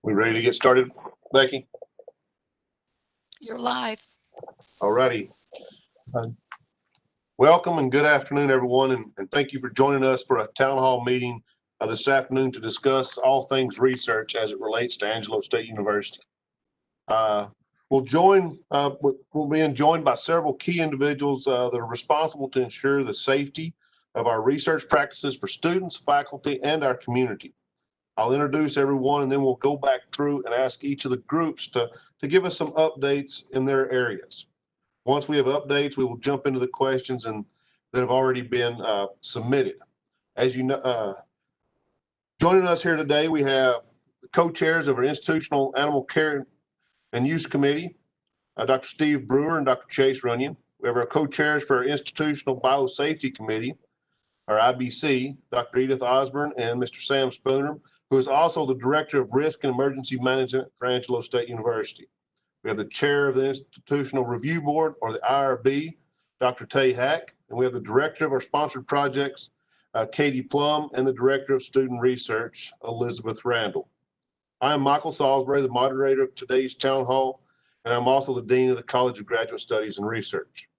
We ready to get started, Becky? You're live. All righty. Welcome and good afternoon, everyone, and thank you for joining us for a town hall meeting this afternoon to discuss all things research as it relates to Angelo State University. We'll be joined by several key individuals that are responsible to ensure the safety of our research practices for students, faculty, and our community. I'll introduce everyone and then we'll go back through and ask each of the groups to give us some updates in their areas. Once we have updates, we will jump into the questions that have already been submitted. As you know, joining us here today, we have the co-chairs of our Institutional Animal Care and Use Committee, Dr. Steve Brewer and Dr. Chase Runyon. We have our co-chairs for our Institutional Biosafety Committee, our IBC, Dr. Edith Osborne and Mr. Sam Spooner, who is also the Director of Risk and Emergency Management for Angelo State University. We have the Chair of the Institutional Review Board, or the IRB, Dr. Tay Hack, and we have the Director of our Sponsored Projects, Katie Plum, and the Director of Student Research, Elizabeth Randall. I am Michael Salisbury, the moderator of today's town hall, and I'm also the Dean of the College of Graduate Studies and Research.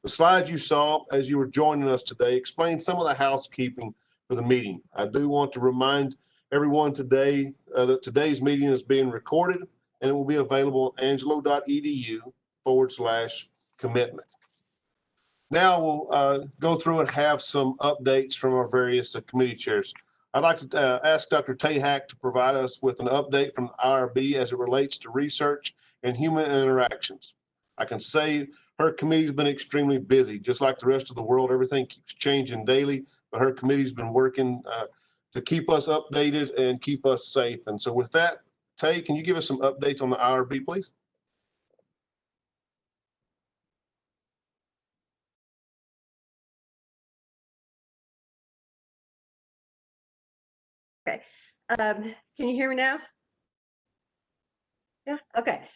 The slides you saw as you were joining us today explain some of the housekeeping for the meeting. I do want to remind everyone today that today's meeting is being recorded and it will be available at angelo.edu/commitment. Now we'll go through and have some updates from our various committee chairs. I'd like to ask Dr. Tahak to provide us with an update from the IRB as it relates to research and human interactions. I can say her committee's been extremely busy. Just like the rest of the world, everything keeps changing daily, but her committee's been working to keep us updated and keep us safe. And so with that, Tay, can you give us some updates on the IRB, please? Okay. Can you hear me now? Yeah, okay.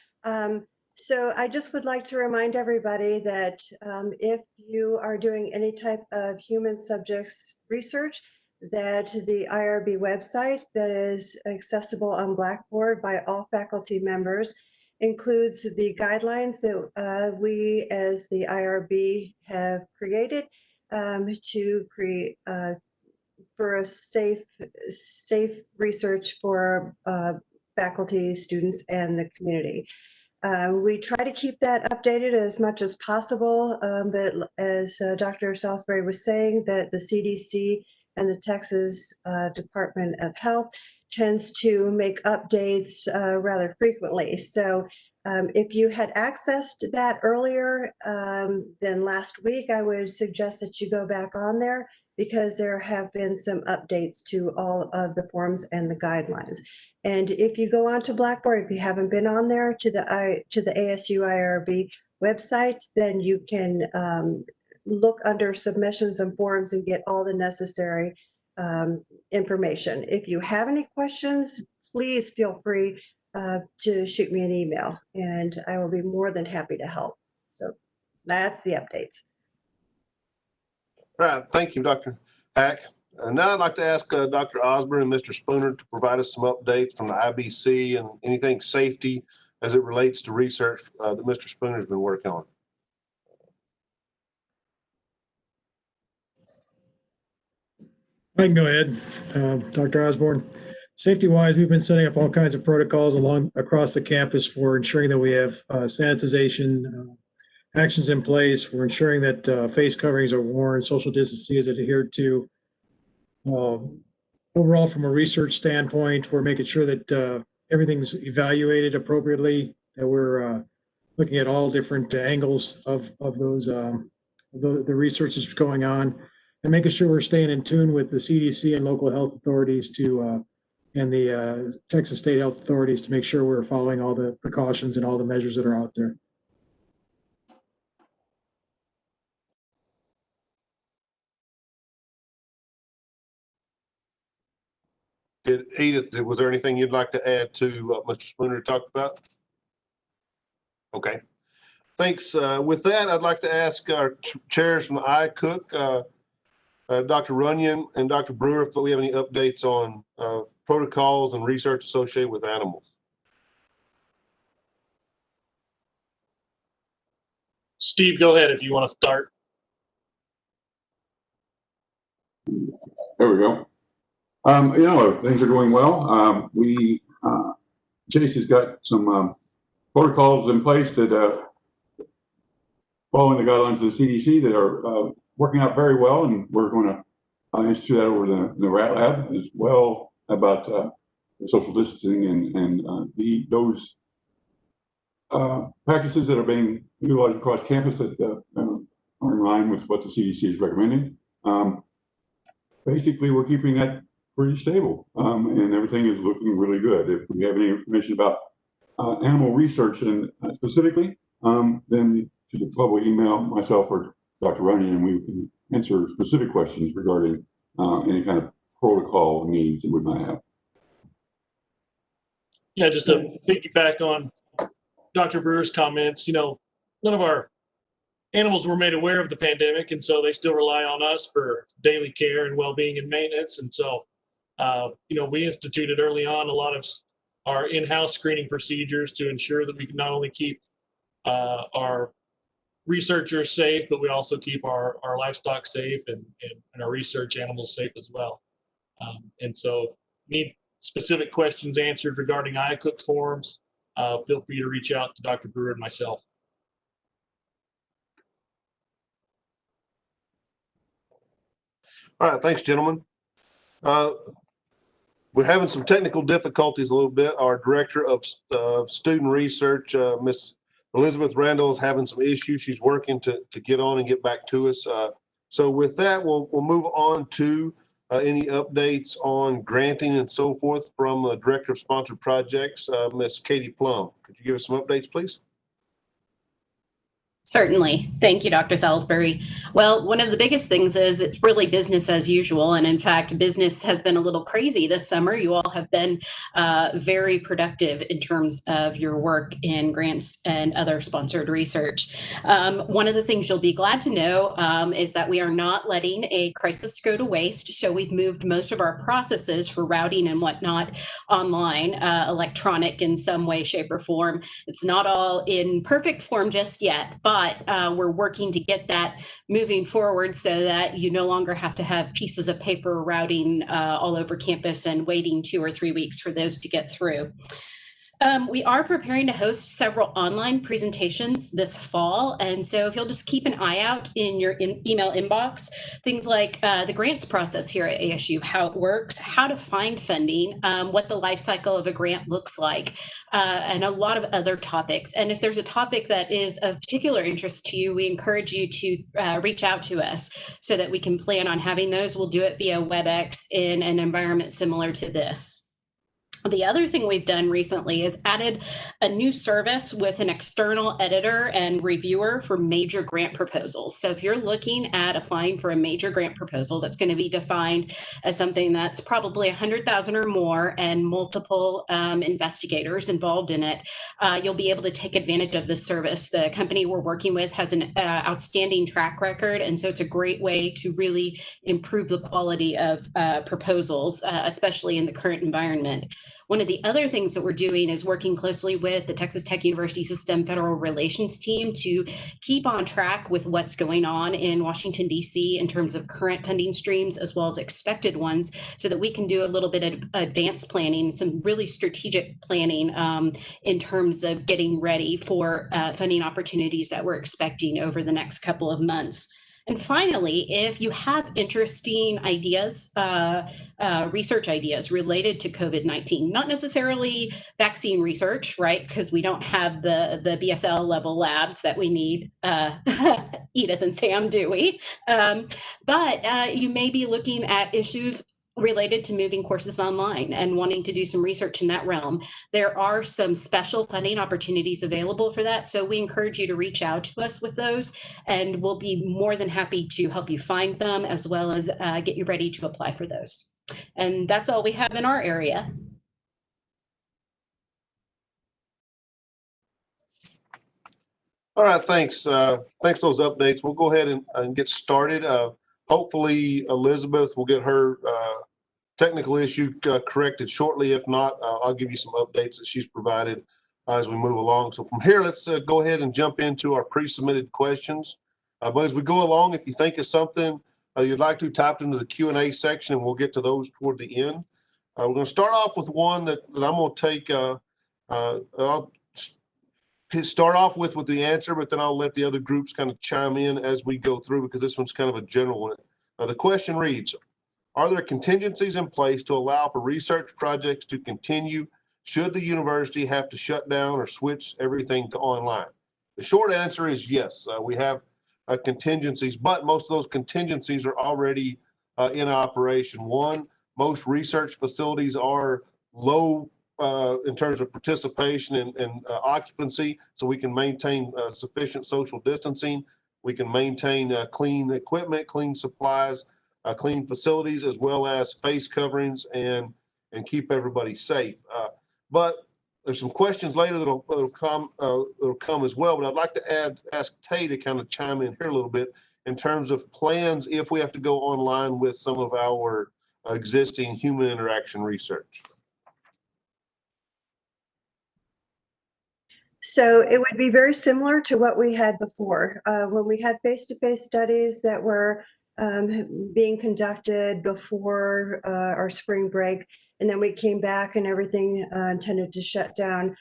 So I just would like to remind everybody that if you are doing any type of human subjects research, that the IRB website that is accessible on Blackboard by all faculty members includes the guidelines that we as the IRB have created to create for a safe research for faculty, students, and the community. We try to keep that updated as much as possible, but as Dr. Salisbury was saying, that the CDC and the Texas Department of Health tends to make updates rather frequently. So if you had accessed that earlier than last week, I would suggest that you go back on there because there have been some updates to all of the forms and the guidelines. And if you go onto Blackboard, if you haven't been on there to the ASU IRB website, then you can look under submissions and forms and get all the necessary information. If you have any questions, please feel free to shoot me an email and I will be more than happy to help. So that's the updates. All right, thank you, Dr. Hack. Now I'd like to ask Dr. Osborne and Mr. Spooner to provide us some updates from the IBC and anything safety as it relates to research that Mr. Spooner's been working on. I can go ahead, Dr. Osborne. Safety-wise, we've been setting up all kinds of protocols across the campus for ensuring that we have sanitization actions in place, for ensuring that face coverings are worn, social distancing is adhered to. Overall, from a research standpoint, we're making sure that everything's evaluated appropriately, that we're looking at all different angles of those the research that's going on, and making sure we're staying in tune with the CDC and local health authorities and the Texas State Health Authorities to make sure we're following all the precautions and all the measures that are out there. Edith, was there anything you'd like to add to what Mr. Spooner talked about? Okay, thanks. With that, I'd like to ask our chairs from the ICOOC, Dr. Runyon and Dr. Brewer, if we have any updates on protocols and research associated with animals. Steve, go ahead if you want to start. There we go. Things are going well. Chase has got some protocols in place that following the guidelines of the CDC that are working out very well, and we're going to institute that over the RAT lab as well about social distancing and those practices that are being utilized across campus that are in line with what the CDC is recommending. Basically, we're keeping that pretty stable, and everything is looking really good. If we have any information about animal research and specifically, then to probably email myself or Dr. Runyon, and we can answer specific questions regarding any kind of protocol needs that we might have. Yeah, just to piggyback on Dr. Brewer's comments, none of our animals were made aware of the pandemic, and so they still rely on us for daily care and well-being and maintenance. And so, we instituted early on a lot of our in-house screening procedures to ensure that we can not only keep our researchers safe, but we also keep our livestock safe and our research animals safe as well. And so if you need specific questions answered regarding IACUC forms, feel free to reach out to Dr. Brewer and myself. All right, thanks, gentlemen. We're having some technical difficulties a little bit. Our director of student research, Miss Elizabeth Randall, is having some issues. She's working to get on and get back to us. So with that, we'll move on to any updates on granting and so forth from the director of sponsored projects, Miss Katie Plum. Could you give us some updates, please? Certainly. Thank you, Dr. Salisbury. Well, one of the biggest things is it's really business as usual. And in fact, business has been a little crazy this summer. You all have been very productive in terms of your work in grants and other sponsored research. One of the things you'll be glad to know is that we are not letting a crisis go to waste. So we've moved most of our processes for routing and whatnot online, electronic in some way, shape, or form. It's not all in perfect form just yet, but we're working to get that moving forward so that you no longer have to have pieces of paper routing all over campus and waiting 2 or 3 weeks for those to get through. We are preparing to host several online presentations this fall. And so if you'll just keep an eye out in your email inbox, things like the grants process here at ASU, how it works, how to find funding, what the life cycle of a grant looks like, and a lot of other topics. And if there's a topic that is of particular interest to you, we encourage you to reach out to us so that we can plan on having those. We'll do it via WebEx in an environment similar to this. The other thing we've done recently is added a new service with an external editor and reviewer for major grant proposals. So if you're looking at applying for a major grant proposal that's going to be defined as something that's probably 100,000 or more and multiple investigators involved in it, you'll be able to take advantage of this service. The company we're working with has an outstanding track record, and so it's a great way to really improve the quality of proposals, especially in the current environment. One of the other things that we're doing is working closely with the Texas Tech University System Federal Relations team to keep on track with what's going on in Washington, D.C. in terms of current funding streams as well as expected ones, so that we can do a little bit of advanced planning, some really strategic planning in terms of getting ready for funding opportunities that we're expecting over the next couple of months. And finally, if you have interesting ideas, research ideas related to COVID-19, not necessarily vaccine research, right? Because we don't have the BSL level labs that we need, Edith and Sam, do we? But you may be looking at issues related to moving courses online and wanting to do some research in that realm. There are some special funding opportunities available for that. So we encourage you to reach out to us with those, and we'll be more than happy to help you find them as well as get you ready to apply for those. And that's all we have in our area. All right, thanks. Thanks for those updates. We'll go ahead and get started. Hopefully Elizabeth will get her technical issue corrected shortly. If not, I'll give you some updates that she's provided. as we move along. So from here, let's go ahead and jump into our pre-submitted questions. But as we go along, if you think of something you'd like to, type it into the Q&A section, and we'll get to those toward the end. We're going to start off with one that I'm going to take. I'll start off with the answer, but then I'll let the other groups kind of chime in as we go through, because this one's kind of a general one. The question reads, are there contingencies in place to allow for research projects to continue should the university have to shut down or switch everything to online? The short answer is yes. We have contingencies, but most of those contingencies are already in operation. One, most research facilities are low in terms of participation and occupancy, so we can maintain sufficient social distancing. We can maintain clean equipment, clean supplies, clean facilities, as well as face coverings, and keep everybody safe. But there's some questions later that'll come as well. But I'd like to ask Tay to kind of chime in here a little bit in terms of plans if we have to go online with some of our existing human interaction research. So it would be very similar to what we had before. When we had face-to-face studies that were being conducted before our spring break, and then we came back and everything tended to shut down,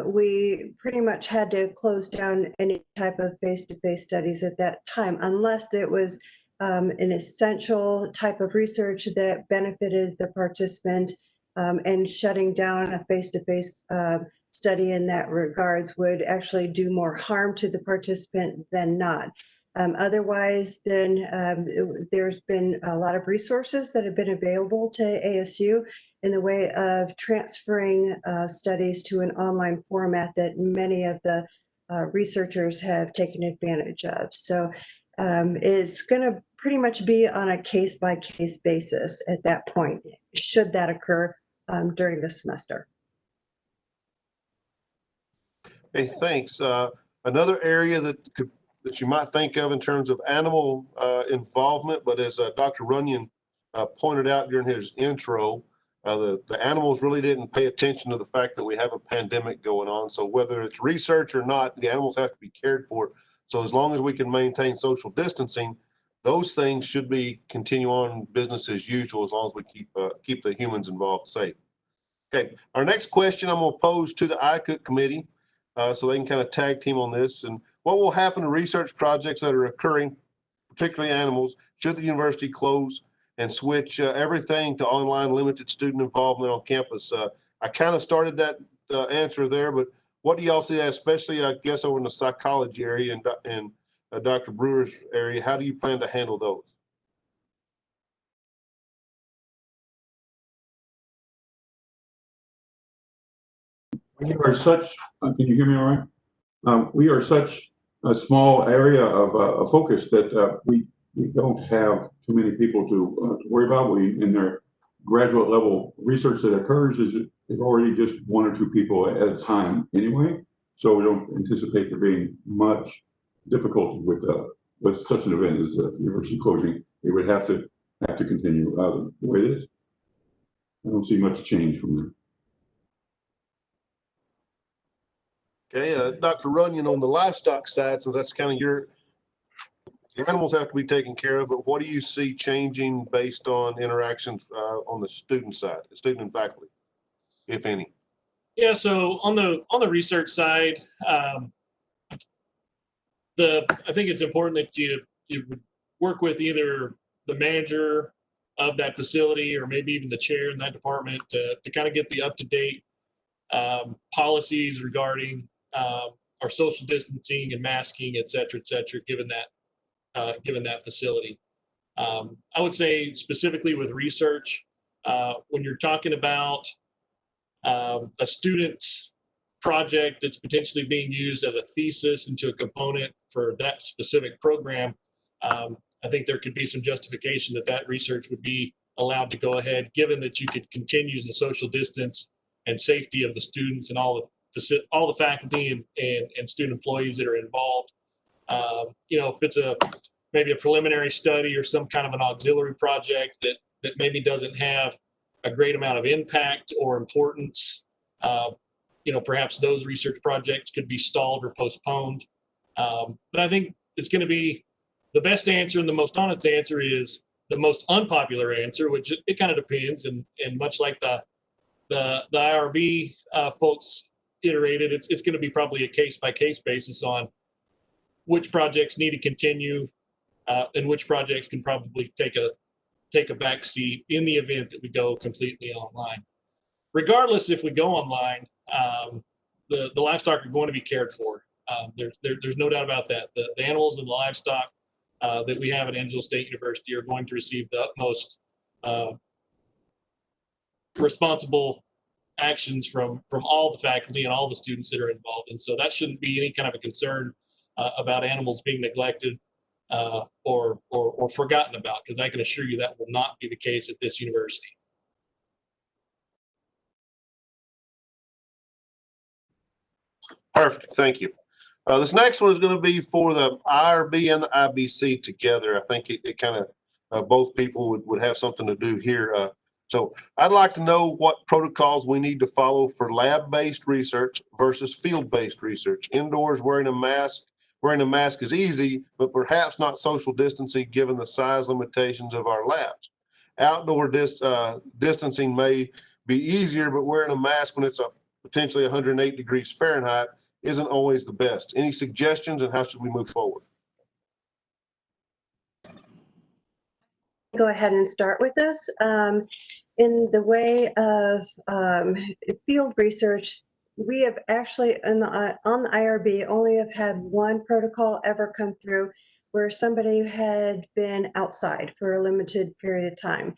we pretty much had to close down any type of face-to-face studies at that time, unless it was an essential type of research that benefited the participant, and shutting down a face-to-face study in that regards would actually do more harm to the participant than not. Otherwise, then there's been a lot of resources that have been available to ASU in the way of transferring studies to an online format that many of the researchers have taken advantage of. So it's going to pretty much be on a case-by-case basis at that point, should that occur during the semester. Hey, thanks. Another area that you might think of in terms of animal involvement, but as Dr. Runyon pointed out during his intro, the animals really didn't pay attention to the fact that we have a pandemic going on. So whether it's research or not, the animals have to be cared for. So as long as we can maintain social distancing, those things should continue on business as usual, as long as we keep the humans involved safe. Okay, our next question I'm going to pose to the ICUT committee, so they can kind of tag team on this. And what will happen to research projects that are occurring, particularly animals, should the university close and switch everything to online limited student involvement on campus? I kind of started that answer there, but what do y'all see, especially I guess over in the psychology area and Dr. Brewer's area? How do you plan to handle those? We are such, can you hear me all right? We are such a small area of focus that we don't have too many people to worry about. In their graduate level research that occurs is already just one or two people at a time anyway. So we don't anticipate there being much difficulty with such an event as the university closing. It would have to continue the way it is. I don't see much change from there. Okay, Dr. Runyon, on the livestock side, since that's kind of the animals have to be taken care of, but what do you see changing based on interactions on the student side, the student and faculty, if any? Yeah, so on the research side, I think it's important that you work with either the manager of that facility or maybe even the chair in that department to kind of get the up-to-date policies regarding our social distancing and masking, et cetera, given that facility. I would say specifically with research, when you're talking about a student's project that's potentially being used as a thesis into a component for that specific program, I think there could be some justification that research would be allowed to go ahead, given that you could continue the social distance and safety of the students and all the faculty and student employees that are involved. If it's maybe a preliminary study or some kind of an auxiliary project that maybe doesn't have a great amount of impact or importance perhaps those research projects could be stalled or postponed. But I think it's going to be the best answer, and the most honest answer is the most unpopular answer, which it kind of depends. And much like the IRB folks iterated, it's going to be probably a case by case basis on which projects need to continue and which projects can probably take a back seat in the event that we go completely online. Regardless, if we go online, the livestock are going to be cared for. There's no doubt about that. The animals and the livestock that we have at Angelo State University are going to receive the utmost responsible actions from all the faculty and all the students that are involved. And so that shouldn't be any kind of a concern about animals being neglected or forgotten about, because I can assure you that will not be the case at this university. Perfect. Thank you. This next one is going to be for the IRB and the IBC together. I think it kind of both people would have something to do here. So I'd like to know what protocols we need to follow for lab-based research versus field-based research. Indoors, wearing a mask is easy, but perhaps not social distancing given the size limitations of our labs. Outdoor distancing may be easier, but wearing a mask when it's potentially 108 degrees Fahrenheit isn't always the best. Any suggestions, and how should we move forward? Go ahead and start with this. In the way of field research, we have actually on the IRB only have had one protocol ever come through where somebody had been outside for a limited period of time.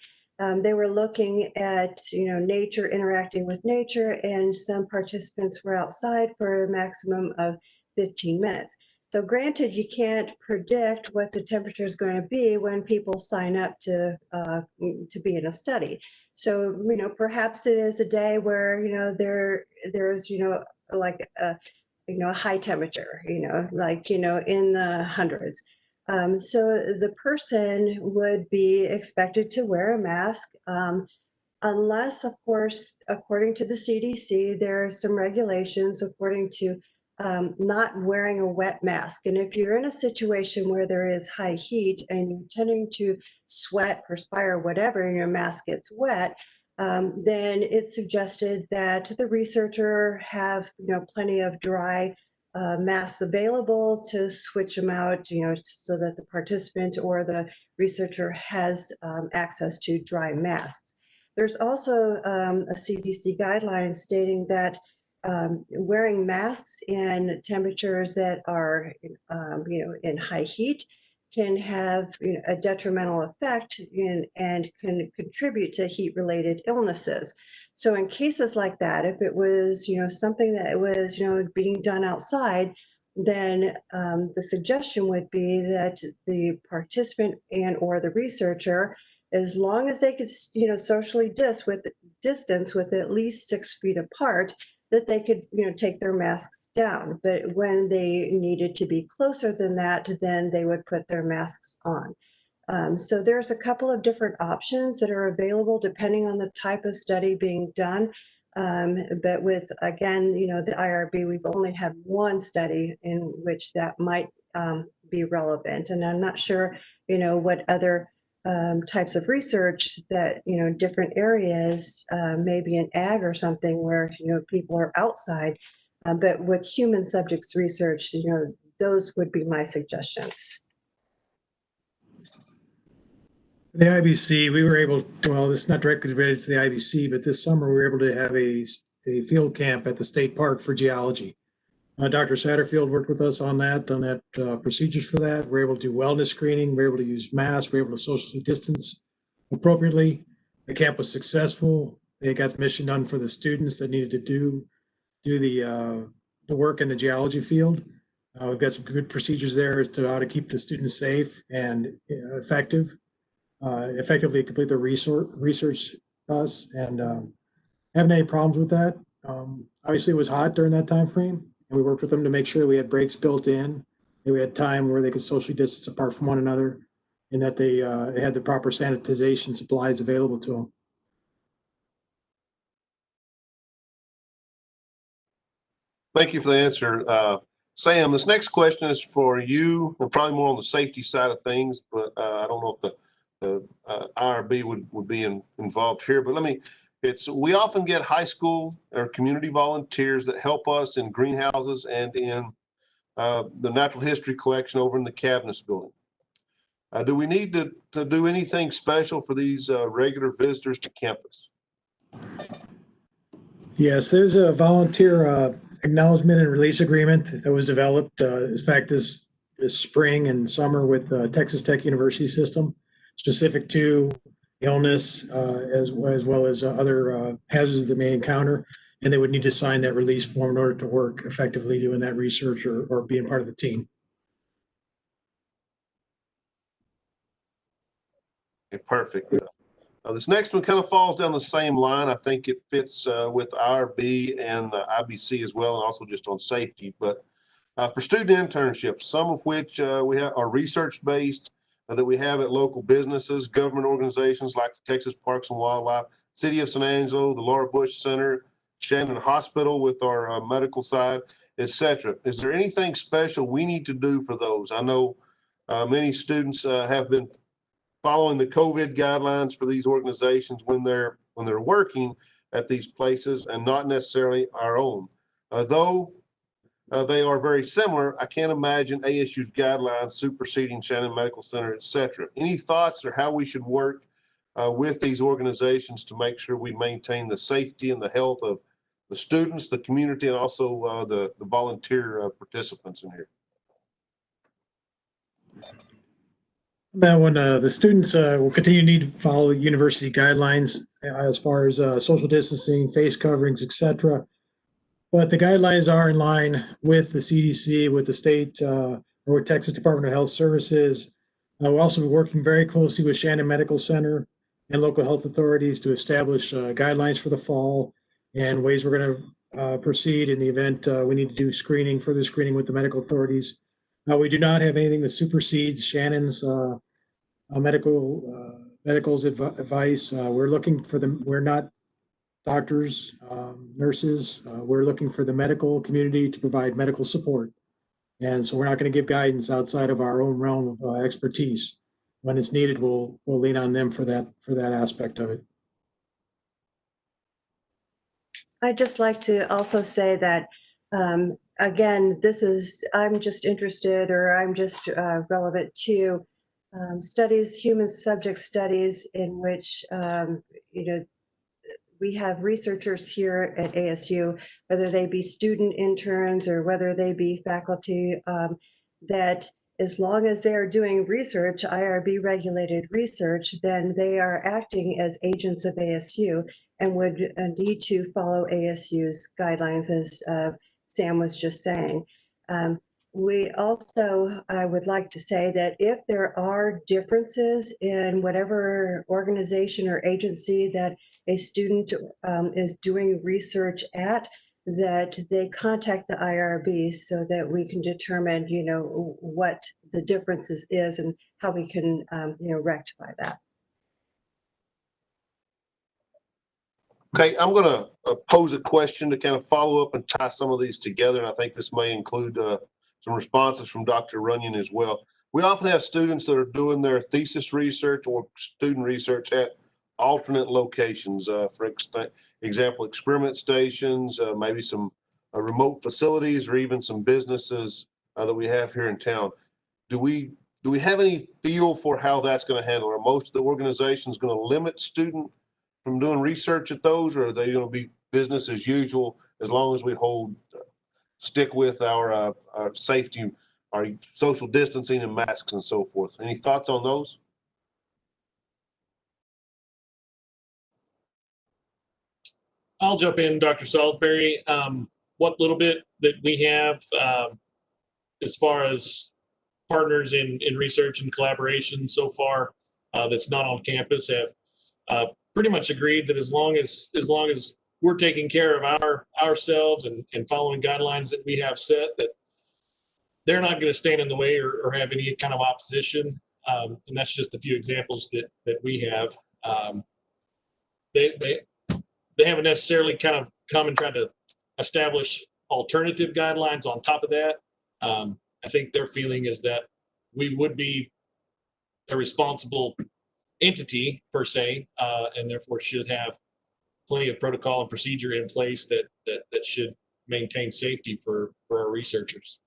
They were looking at nature, interacting with nature, and some participants were outside for a maximum of 15 minutes. So granted, you can't predict what the temperature is going to be when people sign up to be in a study. So perhaps it is a day where there's like a high temperature, like in the hundreds. So the person would be expected to wear a mask, unless, of course, according to the CDC, there are some regulations according to not wearing a wet mask. And if you're in a situation where there is high heat and you're tending to sweat, perspire, whatever, and your mask gets wet, then it's suggested that the researcher have plenty of dry masks available to switch them out, so that the participant or the researcher has access to dry masks. There's also a CDC guideline stating that wearing masks in temperatures that are, in high heat can have a detrimental effect and can contribute to heat-related illnesses. So in cases like that, if it was, something that was, being done outside, then the suggestion would be that the participant and or the researcher, as long as they could, socially distance with at least 6 feet apart, that they could, take their masks down. But when they needed to be closer than that, then they would put their masks on. So there's a couple of different options that are available depending on the type of study being done. But with, again, the IRB, we've only had one study in which that might be relevant. And I'm not sure, what other types of research that, different areas, maybe in ag or something where, people are outside. But with human subjects research, those would be my suggestions. The IBC, we were able to, well, this is not directly related to the IBC, but this summer we were able to have a field camp at the state park for geology. Dr. Satterfield worked with us on that procedures for that. We're able to do wellness screening. We're able to use masks. We're able to socially distance appropriately. The camp was successful. They got the mission done for the students that needed to do the work in the geology field. We've got some good procedures there as to how to keep the students safe and effectively complete their research thus, and haven't any problems with that. Obviously, it was hot during that time frame, and we worked with them to make sure that we had breaks built in, that we had time where they could socially distance apart from one another, and that they had the proper sanitization supplies available to them. Thank you for the answer. Sam, this next question is for you, and probably more on the safety side of things, but I don't know if the IRB would be involved here, but we often get high school or community volunteers that help us in greenhouses and in the natural history collection over in the cabinets building. Do we need to do anything special for these regular visitors to campus? Yes, there's a volunteer acknowledgement and release agreement that was developed, in fact, this spring and summer with Texas Tech University system, specific to illness as well as other hazards they may encounter. And they would need to sign that release form in order to work effectively doing that research or being part of the team. Okay, perfect. This next one kind of falls down the same line. I think it fits with IRB and the IBC as well, and also just on safety. But for student internships, some of which we have are research-based that we have at local businesses, government organizations like the Texas Parks and Wildlife, City of San Angelo, the Laura Bush Center, Shannon Hospital with our medical side, etc. Is there anything special we need to do for those? I know many students have been following the COVID guidelines for these organizations when they're working at these places, and not necessarily our own. Though they are very similar, I can't imagine ASU's guidelines superseding Shannon Medical Center, et cetera. Any thoughts or how we should work with these organizations to make sure we maintain the safety and the health of the students, the community, and also the volunteer participants in here? That one, the students will continue to need to follow university guidelines as far as social distancing, face coverings, etc. But the guidelines are in line with the CDC, with the state or with Texas Department of Health Services. We'll also be working very closely with Shannon Medical Center and local health authorities to establish guidelines for the fall and ways we're going to proceed in the event we need to do further screening with the medical authorities. We do not have anything that supersedes Shannon's medical's advice. We're looking for them. We're not doctors, nurses. We're looking for the medical community to provide medical support. And so we're not going to give guidance outside of our own realm of expertise. When it's needed, we'll lean on them for that aspect of it. I'd just like to also say that, again, I'm just interested, or I'm just relevant to studies, human subject studies, in which, we have researchers here at ASU, whether they be student interns or whether they be faculty, that as long as they're doing research, IRB regulated research, then they are acting as agents of ASU and would need to follow ASU's guidelines, as Sam was just saying. We also, I would like to say that if there are differences in whatever organization or agency that a student is doing research at, that they contact the IRB so that we can determine, what the differences is and how we can, rectify that. Okay, I'm going to pose a question to kind of follow up and tie some of these together. And I think this may include some responses from Dr. Runyon as well. We often have students that are doing their thesis research or student research at alternate locations. For example, experiment stations, maybe some remote facilities, or even some businesses that we have here in town. Do we have any feel for how that's going to handle? Are most of the organizations going to limit student from doing research at those, or are they going to be business as usual as long as we stick with our safety, our social distancing and masks and so forth? Any thoughts on those? I'll jump in, Dr. Salisbury. What little bit that we have as far as partners in research and collaboration so far that's not on campus have pretty much agreed that as long as we're taking care of ourselves and following guidelines that we have set, that they're not going to stand in the way or have any kind of opposition. And that's just a few examples that we have. They haven't necessarily kind of come and tried to establish alternative guidelines on top of that. I think their feeling is that we would be a responsible entity per se, and therefore should have plenty of protocol and procedure in place that should maintain safety for our researchers.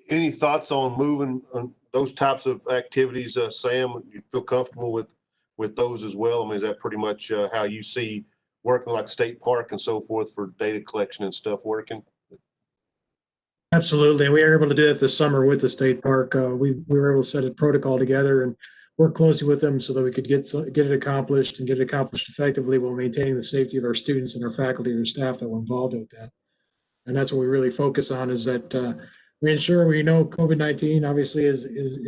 Any thoughts on moving on those types of activities, Sam? You feel comfortable with those as well? I mean, is that pretty much how you see working like state park and so forth for data collection and stuff working? Absolutely. We were able to do it this summer with the state park. We were able to set a protocol together and work closely with them so that we could get it accomplished and get it accomplished effectively while maintaining the safety of our students and our faculty and our staff that were involved with that. And that's what we really focus on, is that we ensure we know COVID-19 obviously is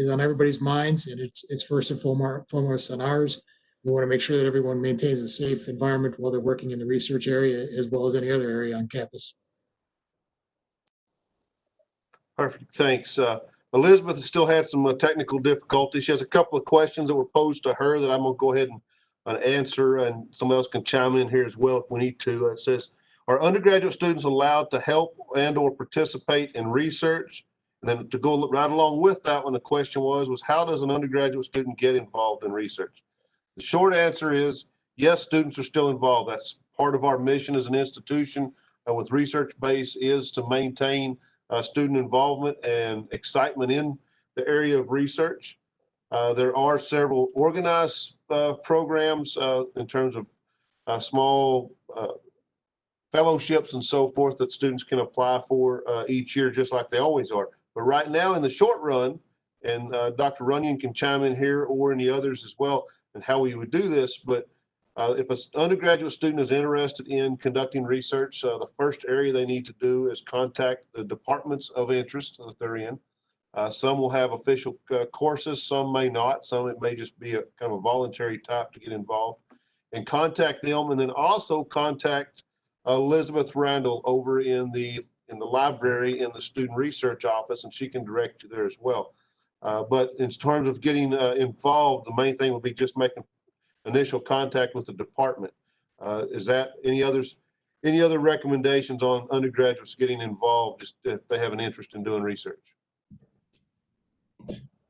on everybody's minds, and it's first and foremost on ours. We want to make sure that everyone maintains a safe environment while they're working in the research area as well as any other area on campus. Perfect. Thanks. Elizabeth has still had some technical difficulties. She has a couple of questions that were posed to her that I'm going to go ahead and answer, and somebody else can chime in here as well if we need to. It says, are undergraduate students allowed to help and or participate in research? And then to go right along with that one, the question was how does an undergraduate student get involved in research? The short answer is yes, students are still involved. That's part of our mission as an institution with research base, is to maintain student involvement and excitement in the area of research. There are several organized programs in terms of small fellowships and so forth that students can apply for each year, just like they always are. But right now in the short run, and Dr. Runyon can chime in here or any others as well, and how we would do this, but if an undergraduate student is interested in conducting research, the first area they need to do is contact the departments of interest that they're in. Some will have official courses, some may not. Some it may just be a kind of a voluntary type to get involved, and contact them, and then also contact Elizabeth Randall over in the library in the student research office, and she can direct you there as well. But in terms of getting involved, the main thing would be just making initial contact with the department. Is that any other recommendations on undergraduates getting involved just if they have an interest in doing research?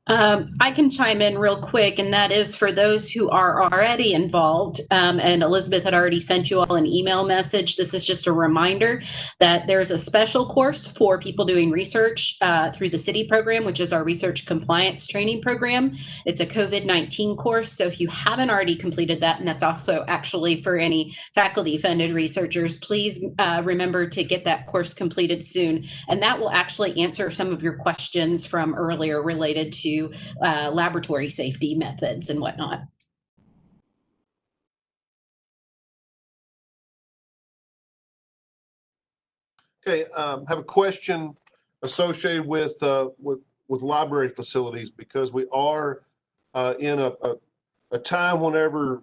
I can chime in real quick, and that is for those who are already involved. And Elizabeth had already sent you all an email message. This is just a reminder that there's a special course for people doing research through the city program, which is our research compliance training program. It's a COVID-19 course. So if you haven't already completed that, and that's also actually for any faculty funded researchers, please remember to get that course completed soon. And that will actually answer some of your questions from earlier related to laboratory safety methods and whatnot. Okay, have a question associated with library facilities, because we are in a time whenever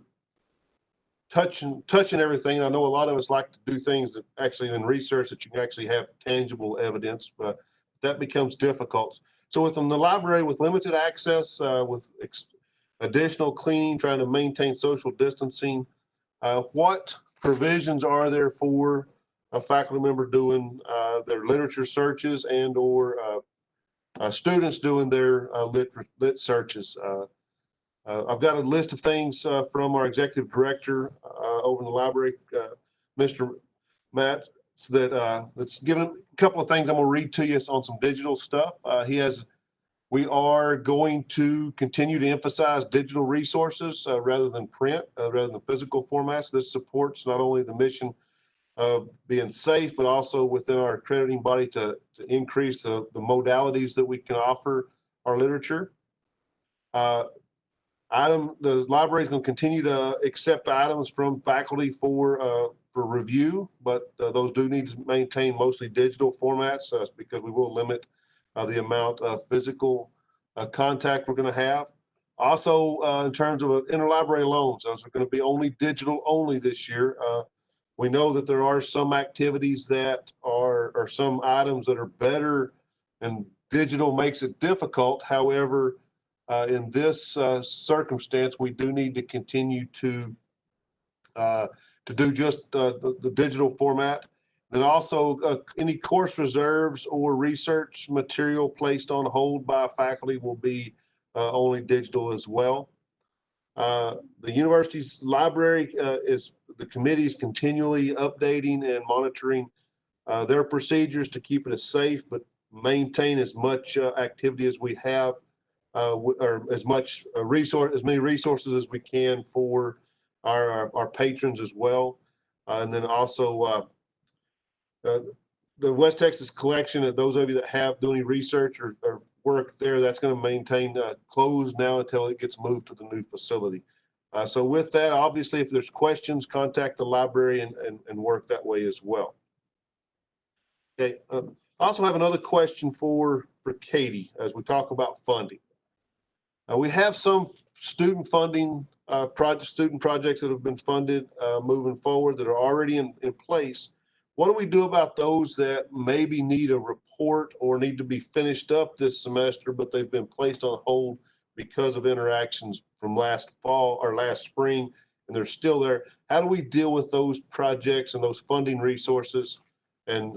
touching everything. I know a lot of us like to do things that actually in research that you can actually have tangible evidence, but that becomes difficult. So within the library, with limited access, with additional cleaning, trying to maintain social distancing, what provisions are there for a faculty member doing their literature searches and or students doing their lit searches? I've got a list of things from our executive director over in the library, Mr. Matt, that's given a couple of things I'm going to read to you on some digital stuff. We are going to continue to emphasize digital resources rather than print, rather than physical formats. This supports not only the mission of being safe, but also within our accrediting body to increase the modalities that we can offer our literature. The library is going to continue to accept items from faculty for review, but those do need to maintain mostly digital formats because we will limit the amount of physical contact we're going to have. Also, in terms of interlibrary loans, those are going to be only digital only this year. We know that there are some activities that or some items that are better, and digital makes it difficult. However, in this circumstance, we do need to continue to to do just the digital format. Then also any course reserves or research material placed on hold by faculty will be only digital as well. The university's library the committee is continually updating and monitoring their procedures to keep it as safe, but maintain as much activity as we have, or as many resources as we can for our patrons as well. And then also the West Texas collection, those of you that have doing any research or work there, that's going to maintain closed now until it gets moved to the new facility. So with that, obviously, if there's questions, contact the library and work that way as well. Okay. I also have another question for Katie as we talk about funding. We have some student funding student projects that have been funded moving forward that are already in place. What do we do about those that maybe need a report or need to be finished up this semester, but they've been placed on hold because of interactions from last fall or last spring, and they're still there? How do we deal with those projects and those funding resources and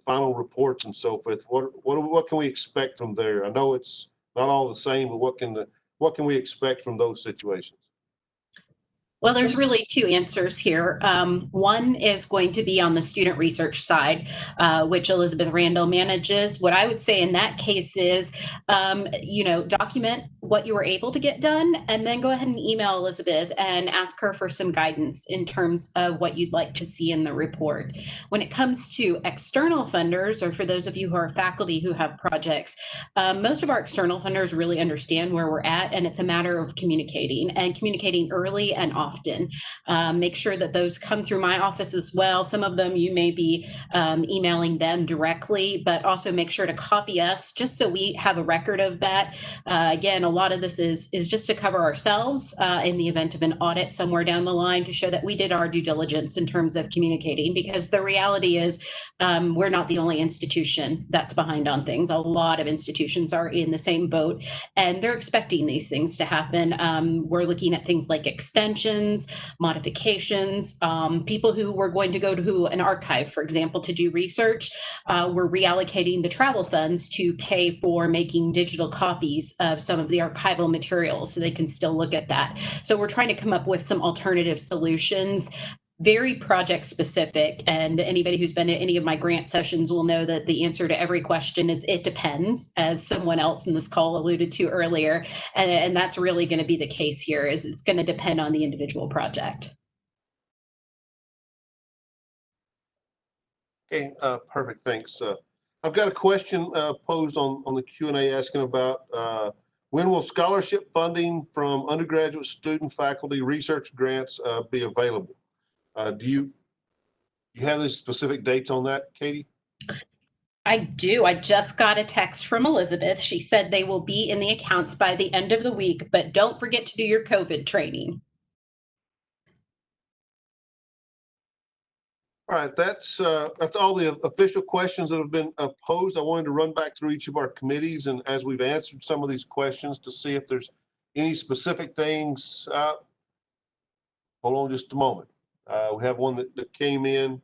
final reports and so forth? What can we expect from there? I know it's not all the same, but what can we expect from those situations? Well, there's really two answers here. One is going to be on the student research side, which Elizabeth Randall manages. What I would say in that case is, document what you were able to get done, and then go ahead and email Elizabeth and ask her for some guidance in terms of what you'd like to see in the report. When it comes to external funders, or for those of you who are faculty who have projects, most of our external funders really understand where we're at, and it's a matter of communicating early and often. Make sure that those come through my office as well. Some of them you may be emailing them directly, but also make sure to copy us just so we have a record of that. Again, a lot of this is just to cover ourselves in the event of an audit somewhere down the line, to show that we did our due diligence in terms of communicating, because the reality is we're not the only institution that's behind on things. A lot of institutions are in the same boat, and they're expecting these things to happen. We're looking at things like extensions, modifications, people who were going to go to an archive, for example, to do research. We're reallocating the travel funds to pay for making digital copies of some of the archival materials so they can still look at that. So we're trying to come up with some alternative solutions, very project specific, and anybody who's been to any of my grant sessions will know that the answer to every question is it depends, as someone else in this call alluded to earlier, and that's really going to be the case here. Is it's going to depend on the individual project. Okay, perfect, thanks. I've got a question posed on the Q&A asking about when will scholarship funding from undergraduate student faculty research grants be available? Do you have the specific dates on that, Katie? I do. I just got a text from Elizabeth. She said they will be in the accounts by the end of the week, but don't forget to do your COVID training. All right, that's all the official questions that have been posed. I wanted to run back through each of our committees, and as we've answered some of these questions, to see if there's any specific things. Hold on just a moment. We have one that came in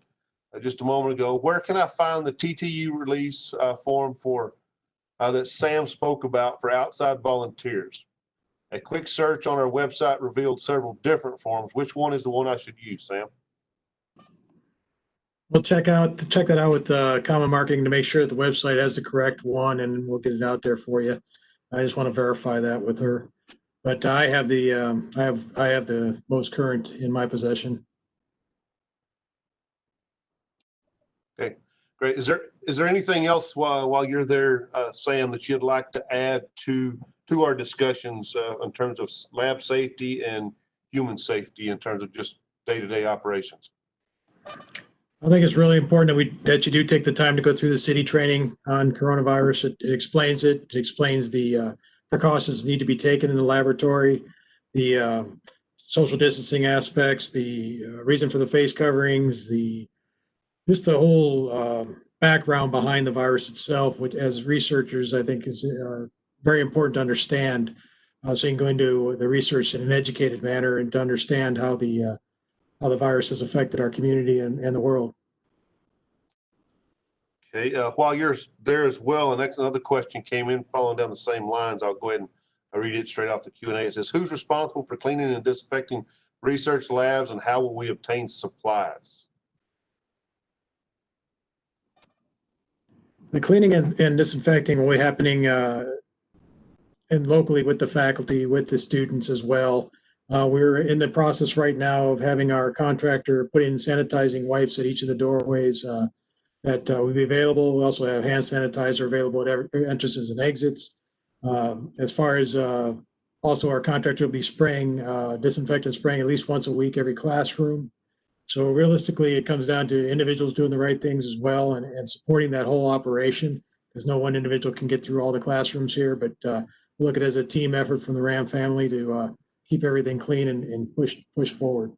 just a moment ago. Where can I find the TTU release form for that Sam spoke about for outside volunteers? A quick search on our website revealed several different forms. Which one is the one I should use, Sam? We'll check that out with Common Marketing to make sure that the website has the correct one, and we'll get it out there for you. I just want to verify that with her. But I have the I have the most current in my possession. Okay, great. Is there anything else while you're there, Sam, that you'd like to add to our discussions in terms of lab safety and human safety in terms of just day-to-day operations? I think it's really important that you do take the time to go through the city training on coronavirus. It explains it. It explains the precautions that need to be taken in the laboratory, the social distancing aspects, the reason for the face coverings, just the whole background behind the virus itself, which as researchers, I think is very important to understand. So you can go into the research in an educated manner and to understand how the how the virus has affected our community and the world. Okay, while you're there as well, another question came in following down the same lines. I'll go ahead and read it straight off the Q&A. It says, who's responsible for cleaning and disinfecting research labs, and how will we obtain supplies? The cleaning and disinfecting will be happening and locally with the faculty, with the students as well. We're in the process right now of having our contractor put in sanitizing wipes at each of the doorways that will be available. We also have hand sanitizer available at every entrances and exits. As far as also our contractor will be spraying, disinfectant spraying at least once a week, every classroom. So realistically, it comes down to individuals doing the right things as well and supporting that whole operation, because no one individual can get through all the classrooms here, but we look at it as a team effort from the Ram family to keep everything clean and push forward.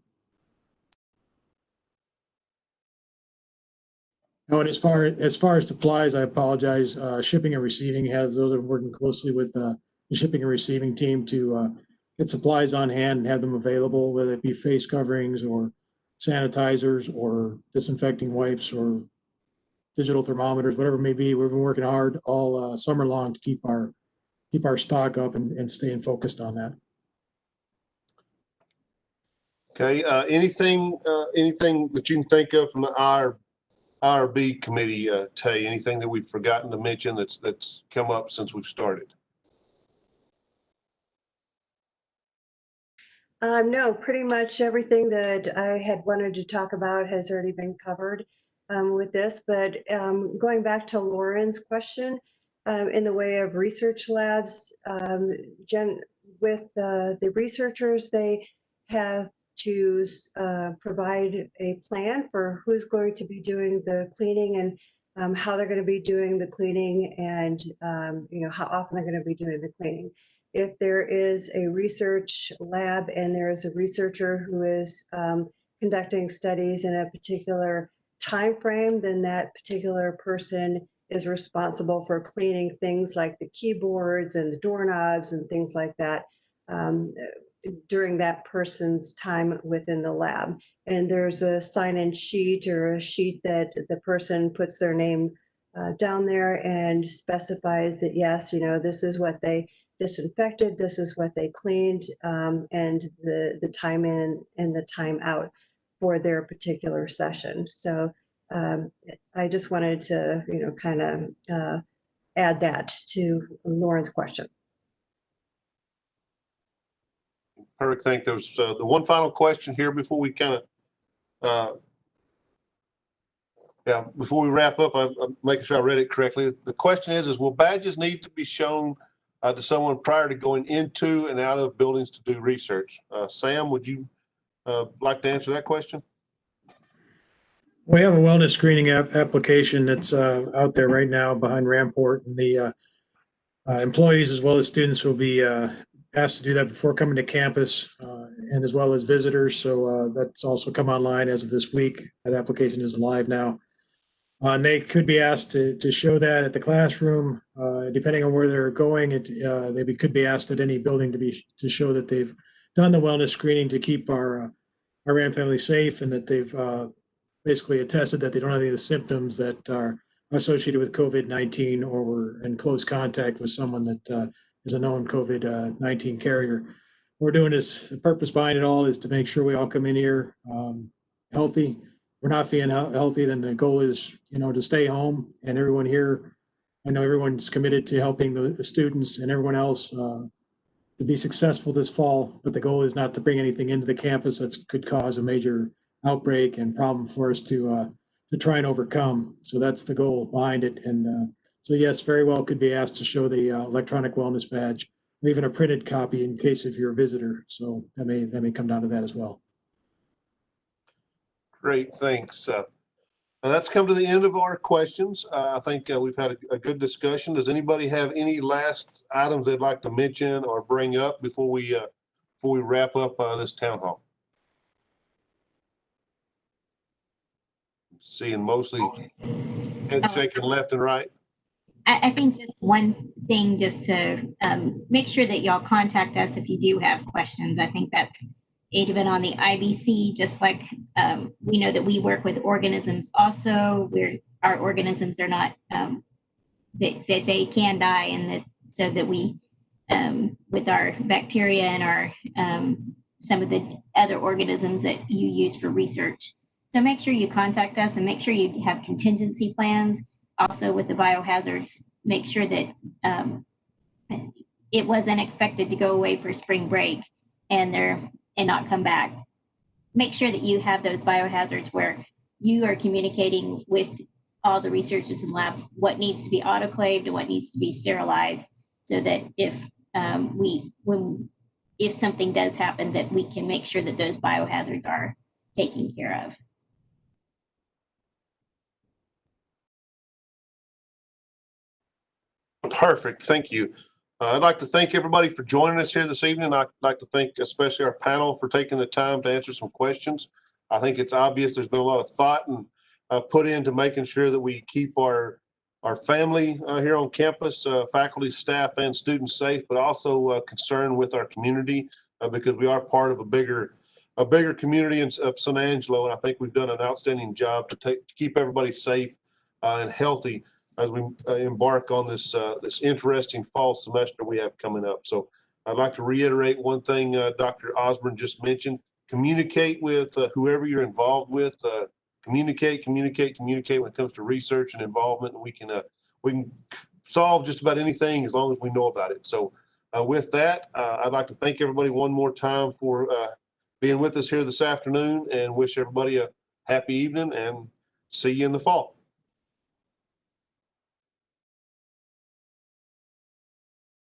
Oh, and as far as supplies, I apologize. Shipping and receiving those are working closely with the shipping and receiving team to get supplies on hand and have them available, whether it be face coverings or sanitizers or disinfecting wipes or digital thermometers, whatever it may be. We've been working hard all summer long to keep our stock up and staying focused on that. Okay, anything that you can think of from the IRB committee, Tay, anything that we've forgotten to mention that's come up since we've started? No, pretty much everything that I had wanted to talk about has already been covered with this, but going back to Lauren's question, in the way of research labs, with the researchers, they have to provide a plan for who's going to be doing the cleaning and how they're going to be doing the cleaning and how often they're going to be doing the cleaning. If there is a research lab and there is a researcher who is conducting studies in a particular time frame, then that particular person is responsible for cleaning things like the keyboards and the doorknobs and things like that during that person's time within the lab. And there's a sign-in sheet or a sheet that the person puts their name down there and specifies that, yes, this is what they disinfected, this is what they cleaned, and the time in and the time out for their particular session. So I just wanted to, kind of add that to Lauren's question. Perfect. Thank you. There's the one final question here before we kind of, before we wrap up, I'm making sure I read it correctly. The question is will badges need to be shown to someone prior to going into and out of buildings to do research? Sam, would you like to answer that question? We have a wellness screening application that's out there right now behind Ramport, and the employees as well as students will be asked to do that before coming to campus, and as well as visitors. So that's also come online as of this week. That application is live now. And they could be asked to show that at the classroom, depending on where they're going. They could be asked at any building to show that they've done the wellness screening to keep our Ram family safe, and that they've basically attested that they don't have any of the symptoms that are associated with COVID-19 or were in close contact with someone that is a known COVID-19 carrier. What we're doing is, the purpose behind it all is to make sure we all come in here healthy. We're not feeling healthy, then the goal is, to stay home. And everyone here, I know everyone's committed to helping the students and everyone else to be successful this fall. But the goal is not to bring anything into the campus that could cause a major outbreak and problem for us to try and overcome. So that's the goal behind it. And so yes, very well could be asked to show the electronic wellness badge, or even a printed copy in case if you're a visitor. So that may come down to that as well. Great, thanks. Now that's come to the end of our questions. I think we've had a good discussion. Does anybody have any last items they'd like to mention or bring up before we wrap up this town hall? Seeing mostly head shaking left and right. I think just one thing, just to make sure that y'all contact us if you do have questions. I think that's even on the IBC, just like we know that we work with organisms also, our organisms are not, that they can die, and that so that we, with our bacteria and our, some of the other organisms that you use for research. So make sure you contact us and make sure you have contingency plans. Also with the biohazards, make sure that it wasn't expected to go away for spring break and not come back. Make sure that you have those biohazards where you are communicating with all the researchers in lab what needs to be autoclaved and what needs to be sterilized, so that if if something does happen, that we can make sure that those biohazards are taken care of. Perfect. Thank you. I'd like to thank everybody for joining us here this evening. I'd like to thank especially our panel for taking the time to answer some questions. I think it's obvious there's been a lot of thought and put into making sure that we keep our family here on campus, faculty, staff, and students safe, but also concerned with our community because we are part of a bigger community of San Angelo, and I think we've done an outstanding job to keep everybody safe and healthy as we embark on this interesting fall semester we have coming up. So I'd like to reiterate one thing Dr. Osborne just mentioned. Communicate with whoever you're involved with. Communicate when it comes to research and involvement. And we can solve just about anything as long as we know about it. So with that, I'd like to thank everybody one more time for being with us here this afternoon, and wish everybody a happy evening, and see you in the fall.